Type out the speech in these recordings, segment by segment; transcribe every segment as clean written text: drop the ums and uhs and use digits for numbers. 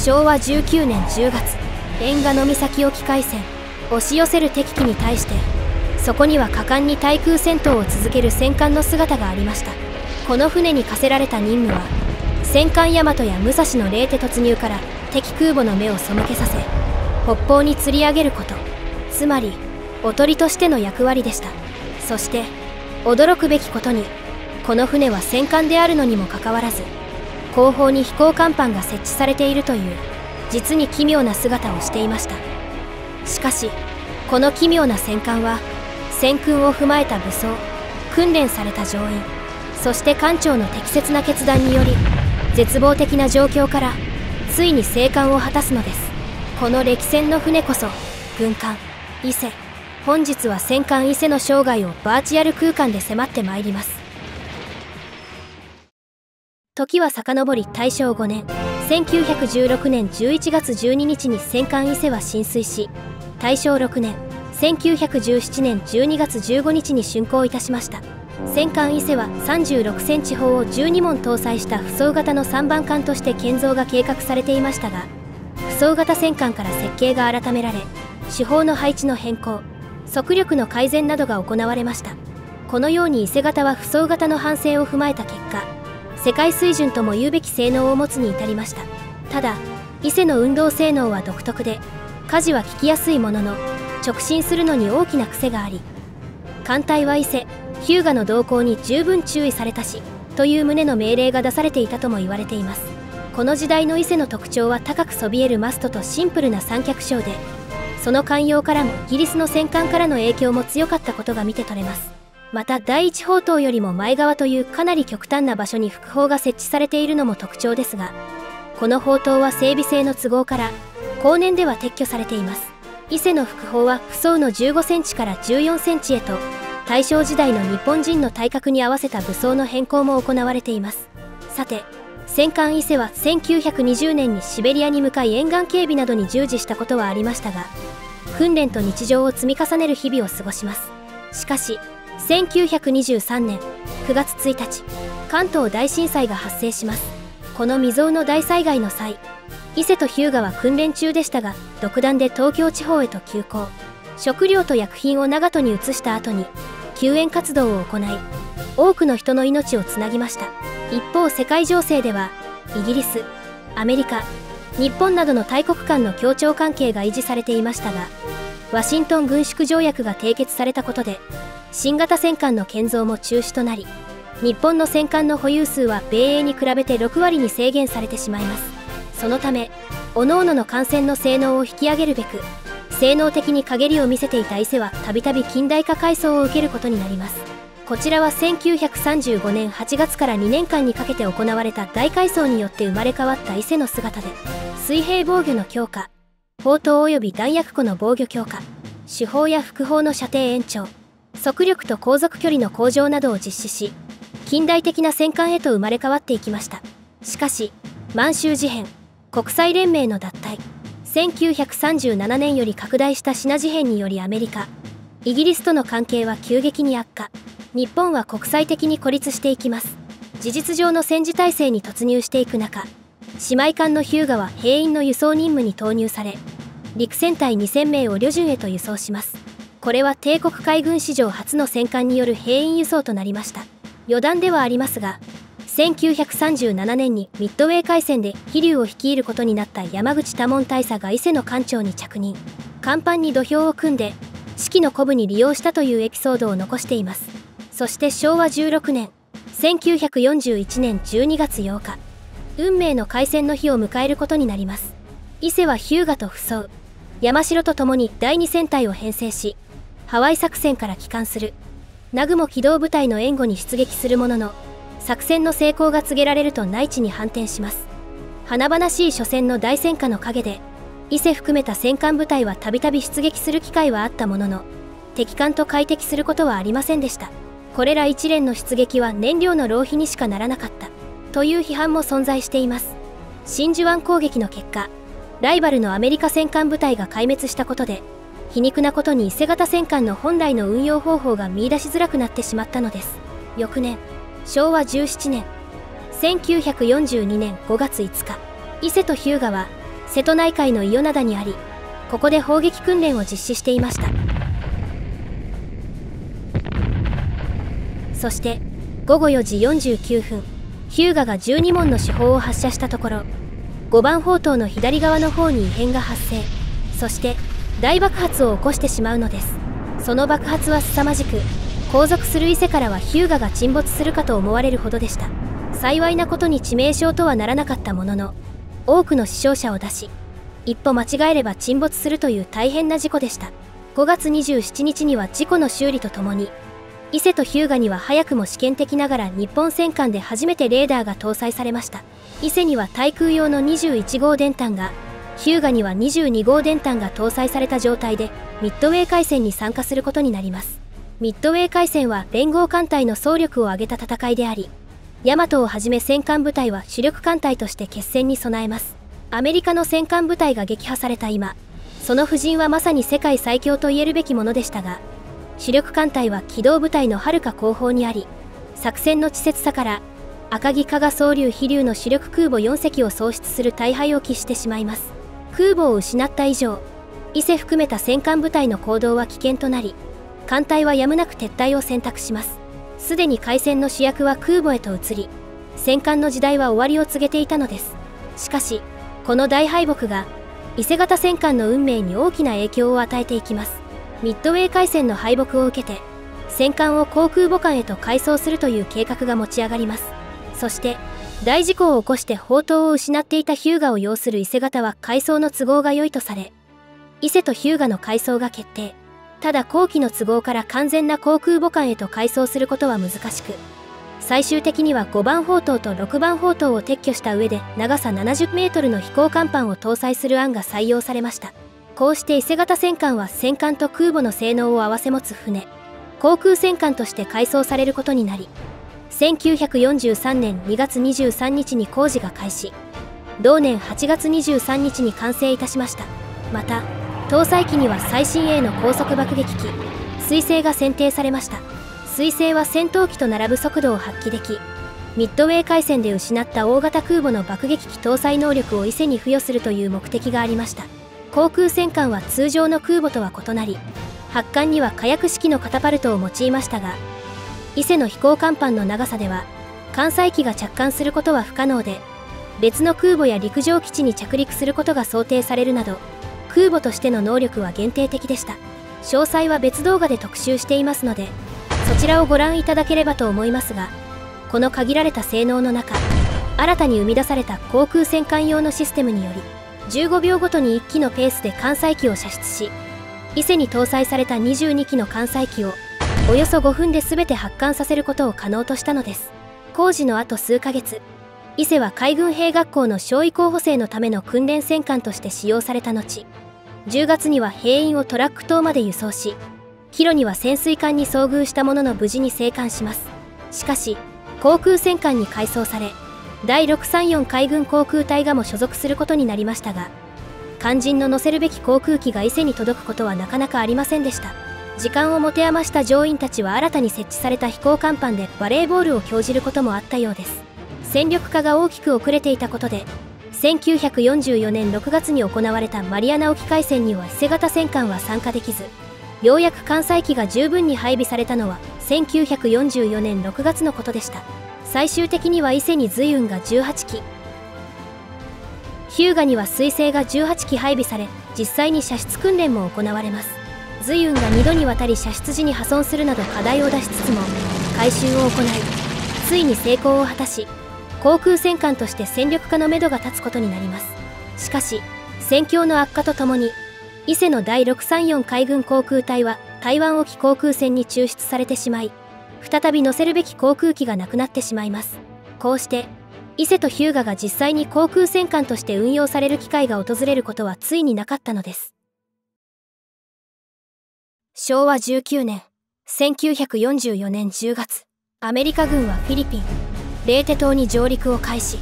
昭和19年10月、遠賀岬沖海戦、押し寄せる敵機に対して、そこには果敢に対空戦闘を続ける戦艦の姿がありました。この船に課せられた任務は、戦艦大和や武蔵の冷手突入から敵空母の目を背けさせ、北方に釣り上げること、つまりおとりとしての役割でした。そして驚くべきことに、この船は戦艦であるのにもかかわらず、後方に飛行甲板が設置されているという実に奇妙な姿をしていました。しかしこの奇妙な戦艦は、戦訓を踏まえた武装、訓練された乗員、そして艦長の適切な決断により、絶望的な状況からついに生還を果たすのです。この歴戦の船こそ軍艦伊勢。本日は戦艦伊勢の生涯をバーチャル空間で迫ってまいります。時は遡り大正5年、1916年11月12日に戦艦伊勢は進水し、大正6年、1917年12月15日に竣工いたしました。戦艦伊勢は36センチ砲を12門搭載した不装型の3番艦として建造が計画されていましたが、不装型戦艦から設計が改められ、主砲の配置の変更、速力の改善などが行われました。このように伊勢型は不装型の反省を踏まえた結果、世界水準とも言うべき性能を持つに至りました。ただ、伊勢の運動性能は独特で、舵は利きやすいものの、直進するのに大きな癖があり、艦隊は伊勢、日向の動向に十分注意されたし、という旨の命令が出されていたとも言われています。この時代の伊勢の特徴は高くそびえるマストとシンプルな三脚礁で、その艦用からもイギリスの戦艦からの影響も強かったことが見て取れます。また第一砲塔よりも前側というかなり極端な場所に副砲が設置されているのも特徴ですが、この砲塔は整備性の都合から後年では撤去されています。伊勢の副砲は不装の15センチから14センチへと、大正時代の日本人の体格に合わせた武装の変更も行われています。さて、戦艦伊勢は1920年にシベリアに向かい沿岸警備などに従事したことはありましたが、訓練と日常を積み重ねる日々を過ごします。しかし1923年9月1日、関東大震災が発生します。この未曾有の大災害の際、伊勢と日向は訓練中でしたが、独断で東京地方へと急行。食料と薬品を長門に移した後に救援活動を行い、多くの人の命をつなぎました。一方、世界情勢ではイギリス、アメリカ、日本などの大国間の協調関係が維持されていましたが、ワシントン軍縮条約が締結されたことで新型戦艦の建造も中止となり、日本の戦艦の保有数は米英に比べて6割に制限されてしまいます。そのため各々の艦船の性能を引き上げるべく、性能的に陰りを見せていた伊勢はたびたび近代化改装を受けることになります。こちらは1935年8月から2年間にかけて行われた大改装によって生まれ変わった伊勢の姿で、水平防御の強化、砲塔及び弾薬庫の防御強化、主砲や副砲の射程延長、速力と航続距離の向上などを実施し、近代的な戦艦へと生まれ変わっていきました。しかし満州事変、国際連盟の脱退、1937年より拡大したシナ事変によりアメリカ、イギリスとの関係は急激に悪化。日本は国際的に孤立していきます。事実上の戦時体制に突入していく中、姉妹艦の日向は兵員の輸送任務に投入され、陸戦隊2000名を旅順へと輸送します。これは帝国海軍史上初の戦艦による兵員輸送となりました。余談ではありますが、1937年にミッドウェー海戦で飛龍を率いることになった山口多門大佐が伊勢の艦長に着任、甲板に土俵を組んで指揮の鼓舞に利用したというエピソードを残しています。そして昭和16年、1941年12月8日、運命の開戦の日を迎えることになります。伊勢は日向と不装、山城とともに第2戦隊を編成し、ハワイ作戦から帰還する南雲機動部隊の援護に出撃するものの、作戦の成功が告げられると内地に反転します。華々しい初戦の大戦果の陰で、伊勢含めた戦艦部隊はたびたび出撃する機会はあったものの、敵艦と快適することはありませんでした。これら一連の出撃は燃料の浪費にしかならなかったという批判も存在しています。真珠湾攻撃の結果、ライバルのアメリカ戦艦部隊が壊滅したことで、皮肉なことに伊勢型戦艦の本来の運用方法が見出しづらくなってしまったのです。翌年、昭和17年、1942年5月5日、伊勢と日向は瀬戸内海の伊予灘にあり、ここで砲撃訓練を実施していました。そして午後4時49分、日向が12門の主砲を発射したところ、5番砲塔の左側の方に異変が発生。そして大爆発を起こしてしまうのです。その爆発は凄まじく、後続する伊勢からは日向が沈没するかと思われるほどでした。幸いなことに致命傷とはならなかったものの、多くの死傷者を出し、一歩間違えれば沈没するという大変な事故でした。5月27日には事故の修理とともに、伊勢と日向には早くも試験的ながら日本戦艦で初めてレーダーが搭載されました。伊勢には対空用の21号電弾が、日向には22号電弾が搭載された状態でミッドウェー海戦に参加することになります。ミッドウェー海戦は連合艦隊の総力を挙げた戦いであり、大和をはじめ戦艦部隊は主力艦隊として決戦に備えます。アメリカの戦艦部隊が撃破された今、その布陣はまさに世界最強と言えるべきものでしたが、主力艦隊は機動部隊の遥か後方にあり、作戦の稚拙さから赤城加賀総流飛龍の主力空母4隻を喪失する大敗を喫してしまいます。空母を失った以上、伊勢含めた戦艦部隊の行動は危険となり、艦隊はやむなく撤退を選択します。すでに海戦の主役は空母へと移り、戦艦の時代は終わりを告げていたのです。しかしこの大敗北が伊勢型戦艦の運命に大きな影響を与えていきます。ミッドウェー海戦の敗北を受けて、戦艦を航空母艦へと改装するという計画が持ち上がります。そして大事故を起こして砲塔を失っていた日向を擁する伊勢型は改装の都合が良いとされ、伊勢と日向の改装が決定。ただ工期の都合から完全な航空母艦へと改装することは難しく、最終的には5番砲塔と6番砲塔を撤去した上で長さ70メートルの飛行甲板を搭載する案が採用されました。こうして伊勢型戦艦は戦艦と空母の性能を併せ持つ船、航空戦艦として改装されることになり、1943年2月23日に工事が開始、同年8月23日に完成いたしました。また搭載機には最新鋭の高速爆撃機水星が選定されました。水星は戦闘機と並ぶ速度を発揮でき、ミッドウェー海戦で失った大型空母の爆撃機搭載能力を伊勢に付与するという目的がありました。航空戦艦は通常の空母とは異なり、発艦には火薬式のカタパルトを用いましたが、伊勢の飛行甲板の長さでは艦載機が着艦することは不可能で、別の空母や陸上基地に着陸することが想定されるなど、空母としての能力は限定的でした。詳細は別動画で特集していますので、そちらをご覧いただければと思いますが、この限られた性能の中、新たに生み出された航空戦艦用のシステムにより、15秒ごとに1機のペースで艦載機を射出し、伊勢に搭載された22機の艦載機をおよそ5分で全て発艦させることを可能としたのです。工事の後数ヶ月、伊勢は海軍兵学校の少尉候補生のための訓練戦艦として使用された後、10月には兵員をトラック島まで輸送し、帰路には潜水艦に遭遇したものの無事に生還します。しかし航空戦艦に改装され、第634海軍航空隊がも所属することになりましたが、肝心の乗せるべき航空機が伊勢に届くことはなかなかありませんでした。時間を持て余した乗員たちは新たに設置された飛行甲板でバレーボールを興じることもあったようです。戦力化が大きく遅れていたことで、1944年6月に行われたマリアナ沖海戦には伊勢型戦艦は参加できず、ようやく艦載機が十分に配備されたのは1944年6月のことでした。最終的には伊勢に随雲が18機、日向には水星が18機配備され、実際に射出訓練も行われます。随雲が2度にわたり射出時に破損するなど課題を出しつつも改修を行い、ついに成功を果たし、航空戦艦として戦力化のめどが立つことになります。しかし戦況の悪化とともに、伊勢の第634海軍航空隊は台湾沖航空戦に抽出されてしまい、再び乗せるべき航空機がなくなってしまいます。こうして伊勢と日向が実際に航空戦艦として運用される機会が訪れることはついになかったのです。昭和19年、1944年10月、アメリカ軍はフィリピン、レーテ島に上陸を開始。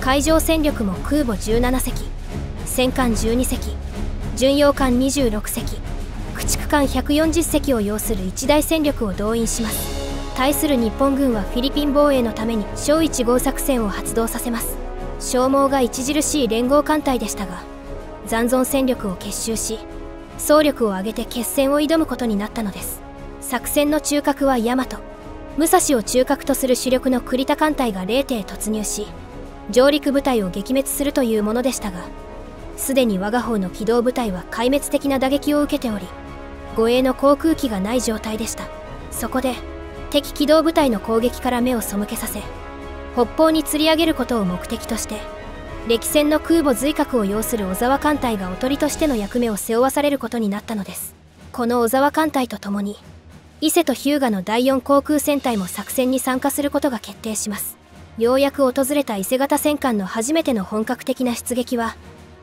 海上戦力も空母17隻、戦艦12隻、巡洋艦26隻、駆逐艦140隻を擁する一大戦力を動員します。対する日本軍はフィリピン防衛のために小1号作戦を発動させます。消耗が著しい連合艦隊でしたが、残存戦力を結集し、総力を挙げて決戦を挑むことになったのです。作戦の中核は大和、武蔵を中核とする主力の栗田艦隊が霊帝へ突入し、上陸部隊を撃滅するというものでしたが、すでに我が方の機動部隊は壊滅的な打撃を受けており、護衛の航空機がない状態でした。そこで敵機動部隊の攻撃から目を背けさせ、北方に釣り上げることを目的として、歴戦の空母随覚を要する小沢艦隊がおとりとしての役目を背負わされることになったのです。この小沢艦隊とともに伊勢と日向の第4航空戦隊も作戦に参加することが決定します。ようやく訪れた伊勢型戦艦の初めての本格的な出撃は、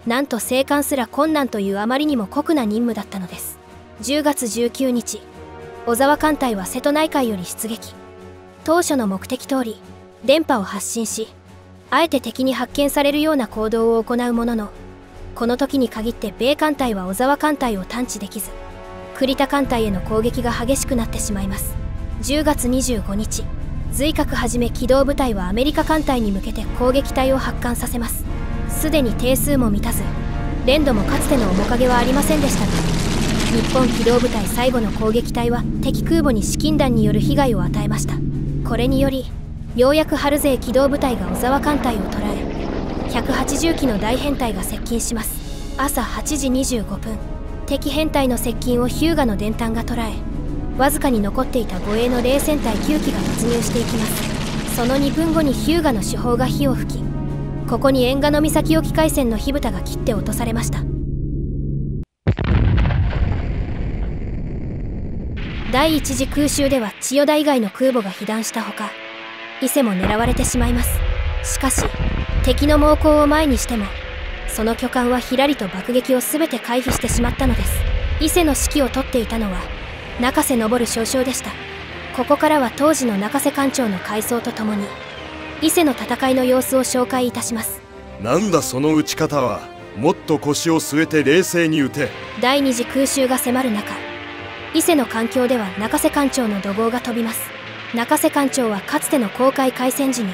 なんと生還すら困難というあまりにも酷な任務だったのです。10月19日、小沢艦隊は瀬戸内海より出撃。当初の目的通り電波を発信し、あえて敵に発見されるような行動を行うものの、この時に限って米艦隊は小沢艦隊を探知できず、栗田艦隊への攻撃が激しくなってしまいます。10月25日、随覚はじめ機動部隊はアメリカ艦隊に向けて攻撃隊を発艦させます。すでに定数も満たず、連度もかつての面影はありませんでしたが、日本機動部隊最後の攻撃隊は敵空母に資金弾による被害を与えました。これによりようやく春勢機動部隊が小沢艦隊を捉え、180機の大編隊が接近します。朝8時25分、敵編隊の接近を日向の電弾が捉え、わずかに残っていた護衛の0戦隊9機が突入していきます。その2分後に日向の主砲が火を吹き、ここに縁賀の岬沖海戦の火蓋が切って落とされました。第一次空襲では千代田以外の空母が被弾したほか、伊勢も狙われてしまいます。しかし敵の猛攻を前にしても、その巨艦はひらりと爆撃を全て回避してしまったのです。伊勢の指揮を執っていたのは中瀬昇少将でした。ここからは当時の中瀬艦長の回想とともに伊勢の戦いの様子を紹介いたします。なんだその撃ち方は。もっと腰を据えて冷静に撃て。第二次空襲が迫る中、伊勢の艦橋では中瀬艦長の怒号が飛びます。中瀬艦長はかつての航海海戦時に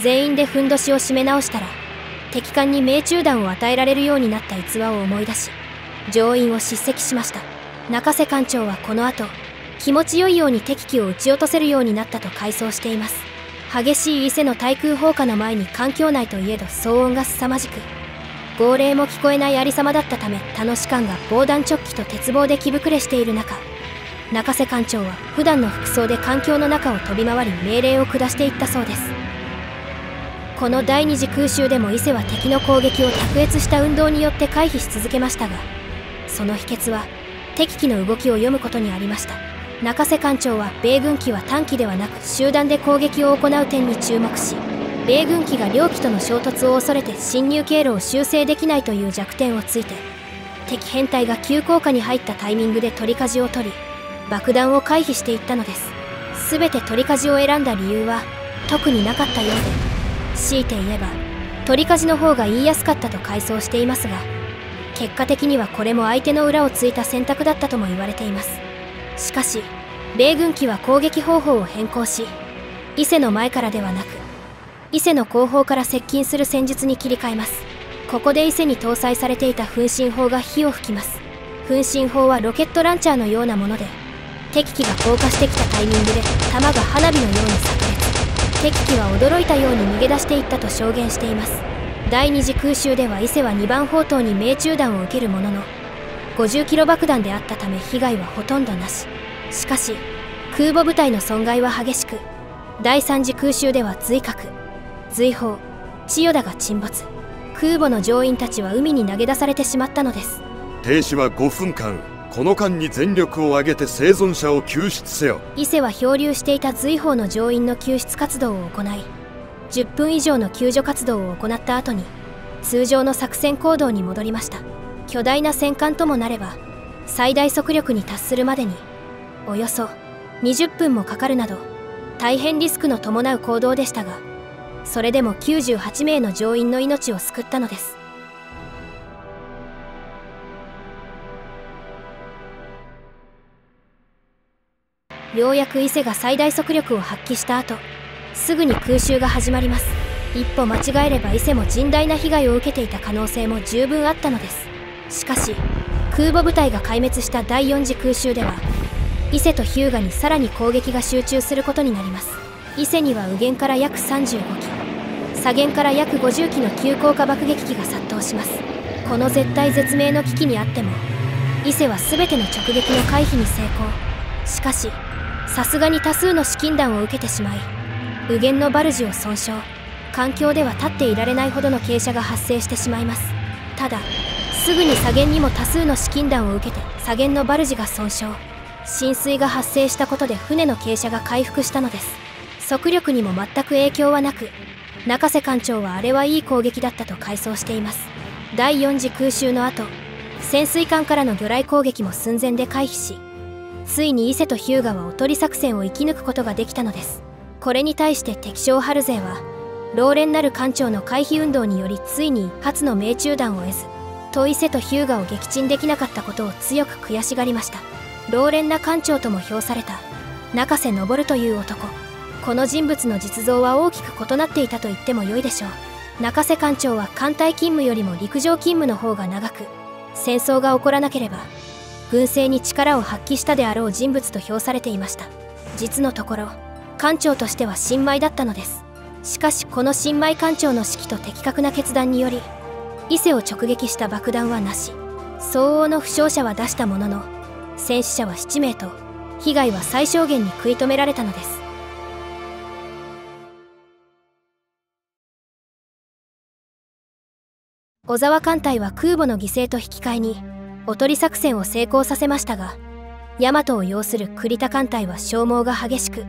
全員でふんどしを締め直したら敵艦に命中弾を与えられるようになった逸話を思い出し、乗員を叱責しました。中瀬艦長はこの後気持ちよいように敵機を撃ち落とせるようになったと回想しています。激しい伊勢の対空砲火の前に艦橋内といえど騒音が凄まじく、号令も聞こえないありさまだったため、他の士官が防弾チョッキと鉄棒で気膨れしている中、中瀬艦長は普段の服装で艦橋の中を飛び回り命令を下していったそうです。この第二次空襲でも伊勢は敵の攻撃を卓越した運動によって回避し続けましたが、その秘訣は敵機の動きを読むことにありました。中瀬艦長は米軍機は短期ではなく集団で攻撃を行う点に注目し、米軍機が両機との衝突を恐れて進入経路を修正できないという弱点をついて、敵編隊が急降下に入ったタイミングで取り舵を取り、爆弾を回避していったのです。全て取り舵を選んだ理由は特になかったようで、強いて言えば取り舵の方が言いやすかったと回想していますが、結果的にはこれも相手の裏をついた選択だったとも言われています。しかし米軍機は攻撃方法を変更し、伊勢の前からではなく伊勢の後方から接近する戦術に切り替えます。ここで伊勢に搭載されていた噴信砲が火を吹きます。噴信砲はロケットランチャーのようなもので、敵機が降下してきたタイミングで弾が花火のように炸裂、敵機は驚いたように逃げ出していったと証言しています。第二次空襲では伊勢は2番砲塔に命中弾を受けるものの50キロ爆弾であったため被害はほとんどなし。しかし空母部隊の損害は激しく、第三次空襲では随覚、随砲、千代田が沈没、空母の乗員たちは海に投げ出されてしまったのです。停止は5分間。この間に全力を挙げて生存者を救出せよ。伊勢は漂流していた随砲の乗員の救出活動を行い、10分以上の救助活動を行った後に通常の作戦行動に戻りました。巨大な戦艦ともなれば最大速力に達するまでにおよそ20分もかかるなど大変リスクの伴う行動でしたが、それでも98名の乗員の命を救ったのです。ようやく伊勢が最大速力を発揮した後、すぐに空襲が始まります。一歩間違えれば伊勢も甚大な被害を受けていた可能性も十分あったのです。しかし空母部隊が壊滅した第4次空襲では伊勢と日向にさらに攻撃が集中することになります。伊勢には右舷から約35機、左舷から約50機の急降下爆撃機が殺到します。この絶体絶命の危機にあっても伊勢は全ての直撃の回避に成功。しかしさすがに多数の資金弾を受けてしまい右舷のバルジを損傷、環境では立っていられないほどの傾斜が発生してしまいます。ただすぐに左舷にも多数の資金弾を受けて左舷のバルジが損傷、浸水が発生したことで船の傾斜が回復したのです。速力にも全く影響はなく、中瀬艦長はあれはいい攻撃だったと回想しています。第4次空襲の後、潜水艦からの魚雷攻撃も寸前で回避し、ついに伊勢と日向はおとり作戦を生き抜くことができたのです。これに対して敵将ハル勢は老練なる艦長の回避運動によりついに初の命中弾を得ず、と伊勢と日向を撃沈できなかったことを強く悔しがりました。老練な艦長とも評された中瀬昇という男、この人物の実像は大きく異なっていたと言っても良いでしょう。中瀬艦長は艦隊勤務よりも陸上勤務の方が長く、戦争が起こらなければ軍政に力を発揮したであろう人物と評されていました。実のところ艦長としては新米だったのです。しかしこの新米艦長の指揮と的確な決断により伊勢を直撃した爆弾はなし、相応の負傷者は出したものの戦死者は7名と被害は最小限に食い止められたのです。小沢艦隊は空母の犠牲と引き換えにおとり作戦を成功させましたが、大和を擁する栗田艦隊は消耗が激しく、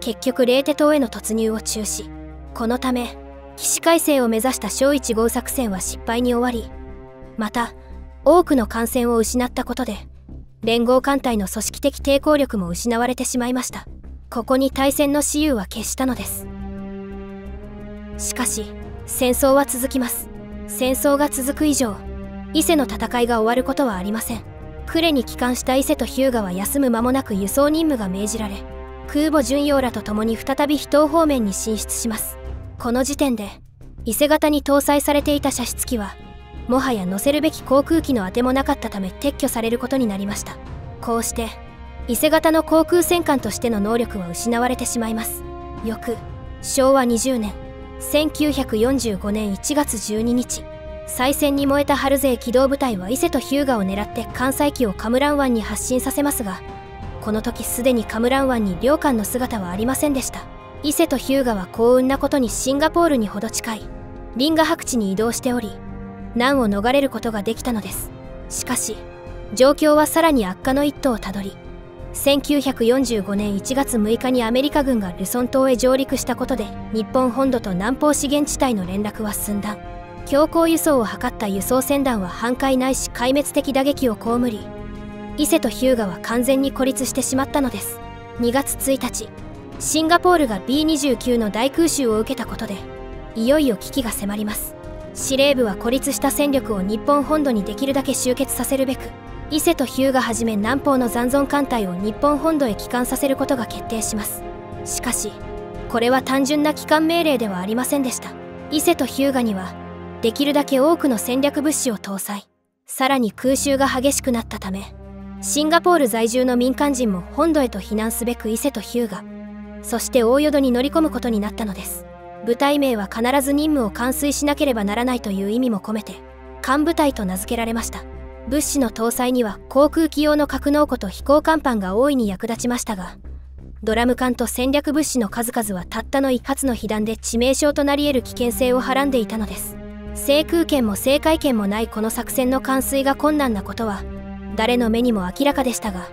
結局レーテ島への突入を中止。このため起死回生を目指した小1号作戦は失敗に終わり、また多くの艦船を失ったことで連合艦隊の組織的抵抗力も失われてしまいました。ここに大戦の雌雄は決したのです。しかし戦争は続きます。戦争が続く以上伊勢の戦いが終わることはありません。呉に帰還した伊勢と日向は休む間もなく輸送任務が命じられ、空母巡洋らと共に再び秘湯方面に進出します。この時点で伊勢型に搭載されていた射出機はもはや乗せるべき航空機の当てもなかったため撤去されることになりました。こうして伊勢型の航空戦艦としての能力は失われてしまいます。翌昭和20年1945年1月12日、再戦に燃えたハル勢機動部隊は伊勢と日向を狙って艦載機をカムラン湾に発進させますが、この時すでにカムラン湾に両艦の姿はありませんでした。伊勢と日向は幸運なことにシンガポールにほど近いリンガ白地に移動しており、難を逃れることができたのです。しかし状況はさらに悪化の一途をたどり、1945年1月6日にアメリカ軍がルソン島へ上陸したことで日本本土と南方資源地帯の連絡は寸断。強行輸送を図った輸送船団は半壊ないし壊滅的打撃を被り、伊勢と日向は完全に孤立してしまったのです。2月1日、シンガポールが B29 の大空襲を受けたことでいよいよ危機が迫ります。司令部は孤立した戦力を日本本土にできるだけ集結させるべく、伊勢と日向はじめ南方の残存艦隊を日本本土へ帰還させることが決定します。しかしこれは単純な帰還命令ではありませんでした。伊勢と日向にはできるだけ多くの戦略物資を搭載、さらに空襲が激しくなったためシンガポール在住の民間人も本土へと避難すべく伊勢と日向、そして大淀に乗り込むことになったのです。部隊名は必ず任務を完遂しなければならないという意味も込めて艦部隊と名付けられました。物資の搭載には航空機用の格納庫と飛行甲板が大いに役立ちましたが、ドラム艦と戦略物資の数々はたったの一発の被弾で致命傷となり得る危険性をはらんでいたのです。制空権も制海権もないこの作戦の完遂が困難なことは誰の目にも明らかでしたが、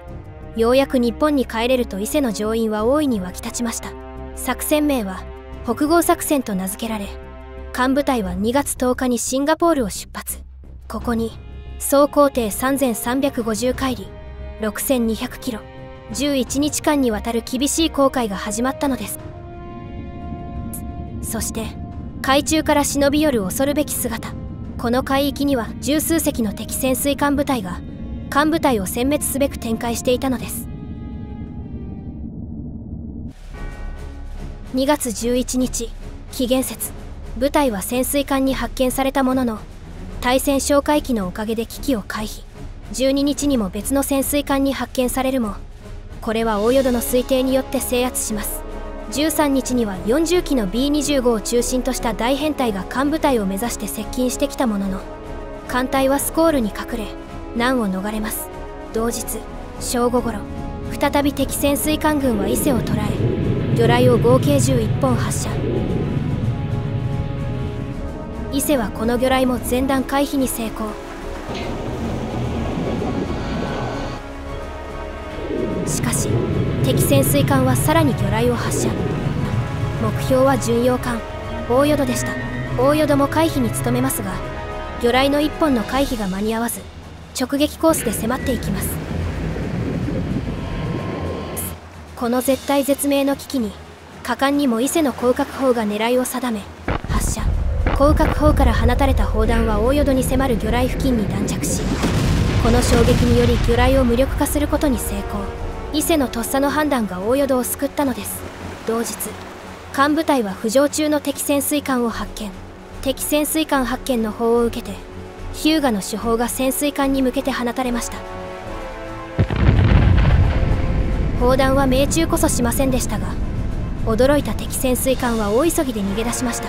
ようやく日本に帰れると伊勢の乗員は大いに沸き立ちました。作戦名は北郷作戦と名付けられ、艦部隊は2月10日にシンガポールを出発。ここに総行程3350海里6200キロ、11日間にわたる厳しい航海が始まったのです。そして海中から忍び寄る恐るべき姿。この海域には十数隻の敵潜水艦部隊が艦部隊を殲滅すべく展開していたのです。2月11日、紀元節、部隊は潜水艦に発見されたものの対潜哨戒機のおかげで危機を回避。12日にも別の潜水艦に発見されるも、これは大淀の推定によって制圧します。13日には40機の B25 を中心とした大編隊が艦部隊を目指して接近してきたものの、艦隊はスコールに隠れ難を逃れます。同日正午ごろ、再び敵潜水艦軍は伊勢を捉え、魚雷を合計11本発射。伊勢はこの魚雷も前段回避に成功。しかし敵潜水艦はさらに魚雷を発射。目標は巡洋艦大淀でした。大淀も回避に努めますが、魚雷の1本の回避が間に合わず、直撃コースで迫っていきます。この絶体絶命の危機に、果敢にも伊勢の広角砲が狙いを定め発射。広角砲から放たれた砲弾は大淀に迫る魚雷付近に弾着し、この衝撃により魚雷を無力化することに成功。伊勢のとっさの判断が大淀を救ったのです。同日艦部隊は浮上中の敵潜水艦を発見。敵潜水艦発見の報を受けて、日向の主砲が潜水艦に向けて放たれました。砲弾は命中こそしませんでしたが、驚いた敵潜水艦は大急ぎで逃げ出しました。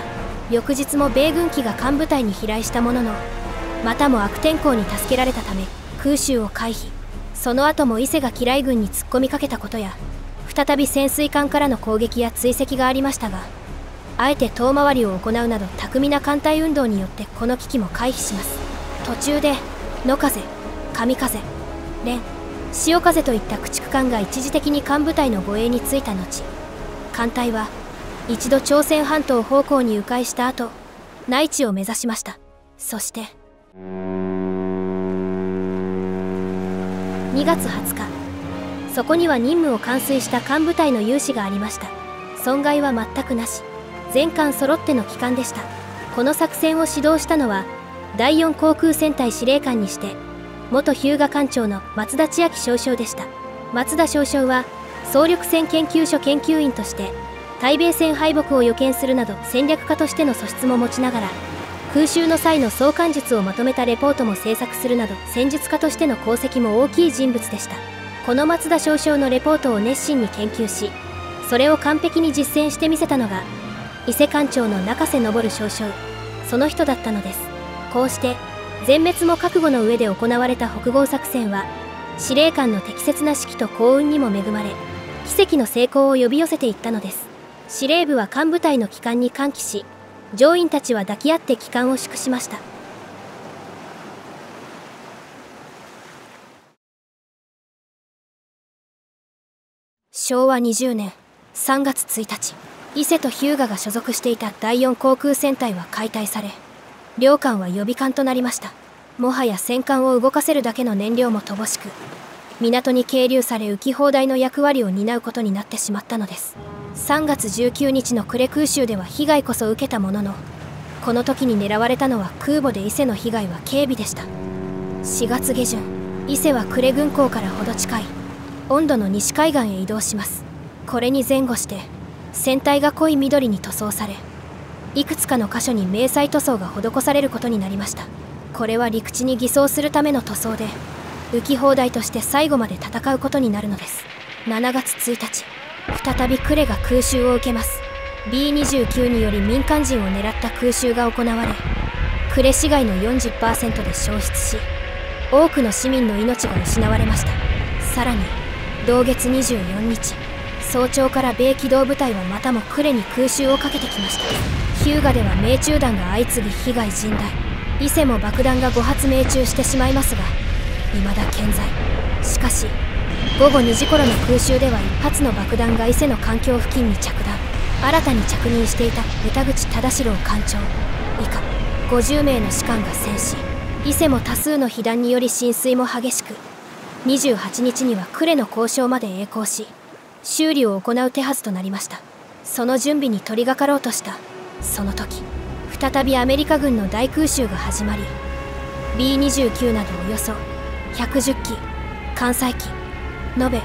翌日も米軍機が艦部隊に飛来したものの、またも悪天候に助けられたため空襲を回避。その後も伊勢が機雷軍に突っ込みかけたことや、再び潜水艦からの攻撃や追跡がありましたが、あえて遠回りを行うなど巧みな艦隊運動によってこの危機も回避します。途中で野風、神風、連、潮風といった駆逐艦が一時的に艦部隊の護衛についた後、艦隊は一度朝鮮半島方向に迂回した後、内地を目指しました。そして2月20日、そこには任務を完遂した艦部隊の有志がありました。損害は全くなし、全艦揃っての帰還でした。この作戦を指導したのは第4航空戦隊司令官にして元日向艦長の松田千秋少将でした。松田少将は総力戦研究所研究員として対米戦敗北を予見するなど戦略家としての素質も持ちながら、空襲の際の相関術をまとめたレポートも制作するなど戦術家としての功績も大きい人物でした。この松田少将のレポートを熱心に研究し、それを完璧に実践してみせたのが伊勢艦長の中瀬昇少将、その人だったのです。こうして全滅も覚悟の上で行われた北郷作戦は、司令官の適切な指揮と幸運にも恵まれ、奇跡の成功を呼び寄せていったのです。司令部は艦部隊の帰還に歓喜し、乗員たちは抱き合って帰還を祝しました。昭和20年3月1日、伊勢と日向が所属していた第4航空戦隊は解体され、両艦は予備艦となりました。もはや戦艦を動かせるだけの燃料も乏しく、港に係留され浮き放題の役割を担うことになってしまったのです。3月19日の呉空襲では被害こそ受けたものの、この時に狙われたのは空母で伊勢の被害は軽微でした。4月下旬、伊勢は呉軍港からほど近い温度の西海岸へ移動します。これに前後して船体が濃い緑に塗装され、いくつかの箇所に迷彩塗装が施されることになりました。これは陸地に偽装するための塗装で、浮き放題として最後まで戦うことになるのです。7月1日、再び呉が空襲を受けます。 B29 により民間人を狙った空襲が行われ、呉市街の 40% で消失し、多くの市民の命が失われました。さらに同月24日、早朝から米機動部隊はまたも呉に空襲をかけてきました。日向では命中弾が相次ぎ被害甚大。伊勢も爆弾が5発命中してしまいますが、未だ健在。しかし午後2時頃の空襲では1発の爆弾が伊勢の艦橋付近に着弾。新たに着任していた歌口忠四郎艦長以下50名の士官が戦死。伊勢も多数の被弾により浸水も激しく、28日には呉の交渉まで栄光し、修理を行う手はずとなりました。その準備に取り掛かろうとしたその時、再びアメリカ軍の大空襲が始まり、 B29 などおよそ110機、艦載機延べ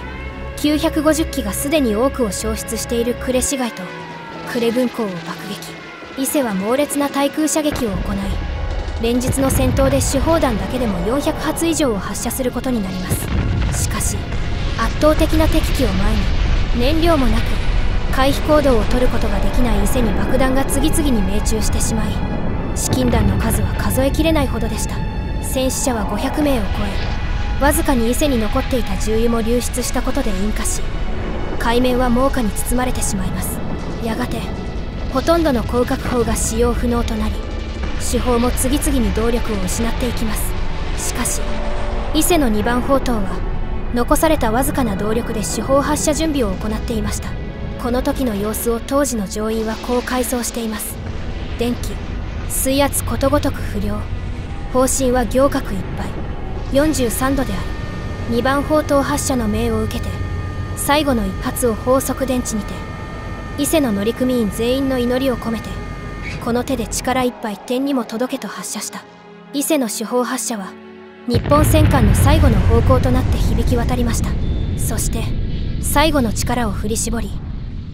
950機がすでに多くを消失している呉市街と呉軍港を爆撃。伊勢は猛烈な対空射撃を行い、連日の戦闘で手砲弾だけでも400発以上を発射することになります。しかし圧倒的な敵機を前に燃料もなく回避行動を取ることができない伊勢に爆弾が次々に命中してしまい、資金弾の数は数えきれないほどでした。戦死者は500名を超え、わずかに伊勢に残っていた重油も流出したことで引火し、海面は猛火に包まれてしまいます。やがてほとんどの広角砲が使用不能となり、主砲も次々に動力を失っていきます。しかし伊勢の2番砲塔は残されたわずかな動力で主砲発射準備を行っていました。この時の様子を当時の乗員はこう回想しています。電気、水圧ことごとく不良、砲身は行角いっぱい、43度である。2番砲塔発射の命を受けて最後の一発を砲側電池にて、伊勢の乗組員全員の祈りを込めて、この手で力いっぱい天にも届けと発射した。伊勢の主砲発射は日本戦艦の最後の方向となって響き渡りました。そして最後の力を振り絞り、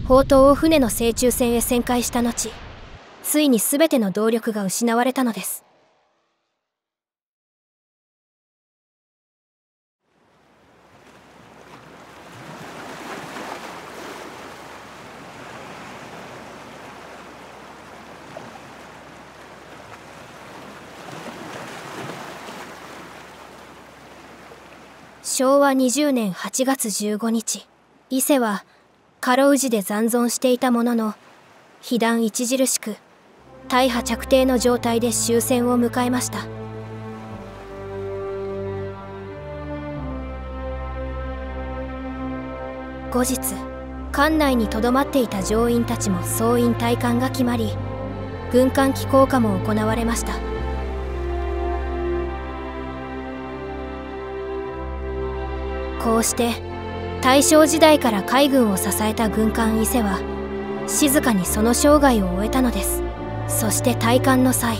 砲塔を船の正中線へ旋回した後、ついに全ての動力が失われたのです。昭和20年8月15日、伊勢は過労時で残存していたものの、被弾著しく大破着底の状態で終戦を迎えました。後日、艦内にとどまっていた乗員たちも総員退官が決まり、軍艦機降下も行われました。こうして大正時代から海軍を支えた軍艦伊勢は静かにその生涯を終えたのです。そして退官の際、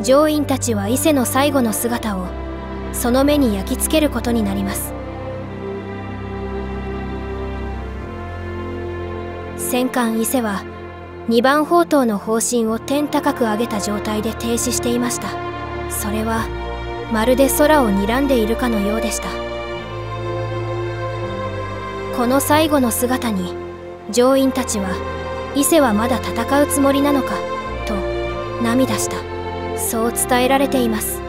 乗員たちは伊勢の最後の姿をその目に焼き付けることになります。戦艦伊勢は2番砲塔の砲身を天高く上げた状態で停止していました。それはまるで空を睨んでいるかのようでした。この最後の姿に乗員たちは、伊勢はまだ戦うつもりなのかと涙した、そう伝えられています。